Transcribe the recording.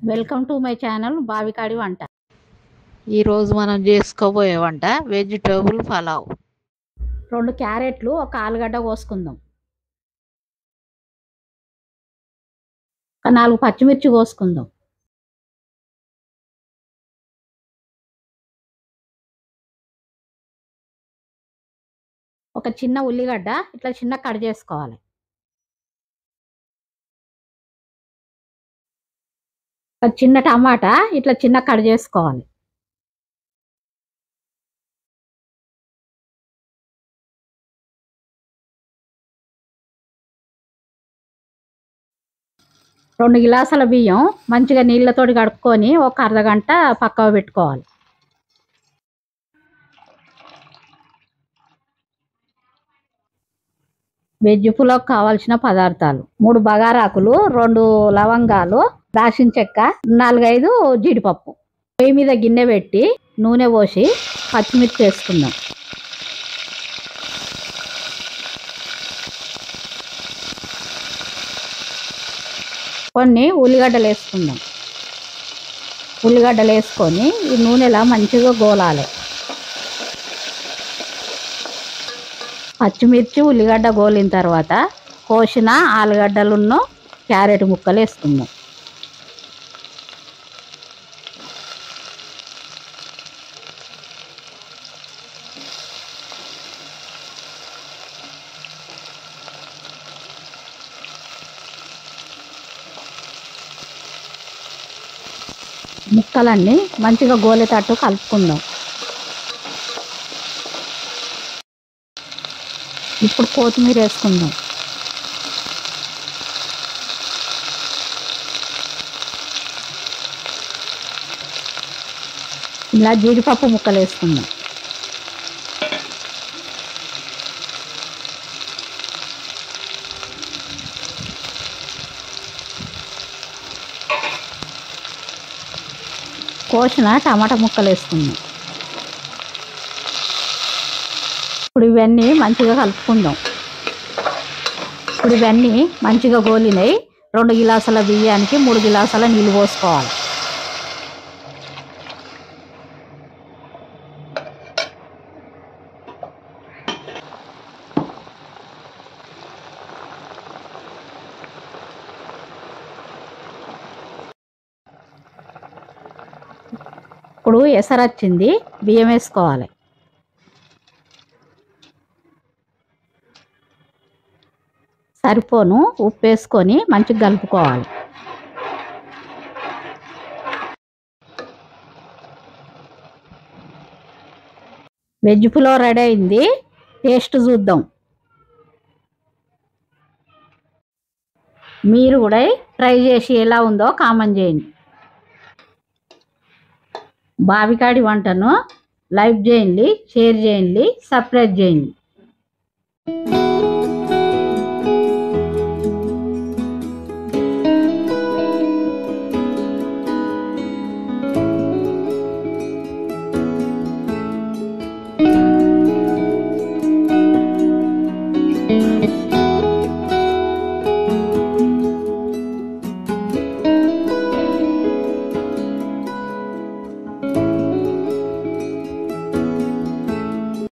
Welcome to my channel బావికాడి వంట. ఈరోజు మనం చేసుకోబోయే వంట వెజిటేబుల్ పలావ్. 2 క్యారెట్లు, ఒక ఆలుగడ్డ కోసుకుందాం. ఒక 4 పచ్చిమిర్చి కోసుకుందాం. ఒక చిన్న ఉల్లిగడ్డ ఇట్లా చిన్న కట్ చేసుకోవాలి. ఒక చిన్న టమాటా ఇట్లా చిన్న కట్ చేసుకోవాలి. రెండు గ్లాసుల బియ్యం మంచిగా నీళ్ళతోటి కడుక్కొని ఒక అర్ధగంట పక్కకు పెట్టుకోవాలి. వెజ్ పులావ్ కావాల్సిన పదార్థాలు: 3 బగారాకులు, 2 లవంగాలు, దాల్చిన చెక్క, 4-5 జీడిపప్పు. పొయ్యి మీద గిన్నె పెట్టి నూనె పోసి పచ్చిమిర్చి వేసుకుందాం. కొన్ని ఉల్లిగడ్డలు వేసుకుందాం. ఉల్లిగడ్డలు వేసుకొని ఈ నూనెలా మంచిగా గోలాలి. పచ్చిమిర్చి ఉల్లిగడ్డ గోలిన తర్వాత కోసిన ఆలుగడ్డలున్న క్యారెట్ ముక్కలు వేసుకుందాం. ముక్కలన్నీ మంచిగా గోలేటట్టు కలుపుకుందాం. ఇప్పుడు కొత్తిమీర వేసుకుందాం. ఇలా జీడిపప్పు ముక్కలు వేసుకుందాం. కోసిన టమాటా ముక్కలు వేసుకుందాం. ఇప్పుడు ఇవన్నీ మంచిగా కలుపుకుందాం. ఇప్పుడు ఇవన్నీ మంచిగా గోలినాయి. 2 గ్లాసుల బియ్యానికి 3 గ్లాసుల నీళ్ళు పోసుకోవాలి. ఇప్పుడు ఎసరొచ్చింది, బియ్యం వేసుకోవాలి. సరిపోను ఉప్పు వేసుకొని మంచిగా కలుపుకోవాలి. వెజ్ పులావ్ రెడీ అయింది. టేస్ట్ చూద్దాం. మీరు కూడా ట్రై చేసి ఎలా ఉందో కామెంట్ చేయండి. బావికాడి వంటను లైక్ చేయండి, షేర్ చేయండి, సబ్స్క్రైబ్ చేయండి.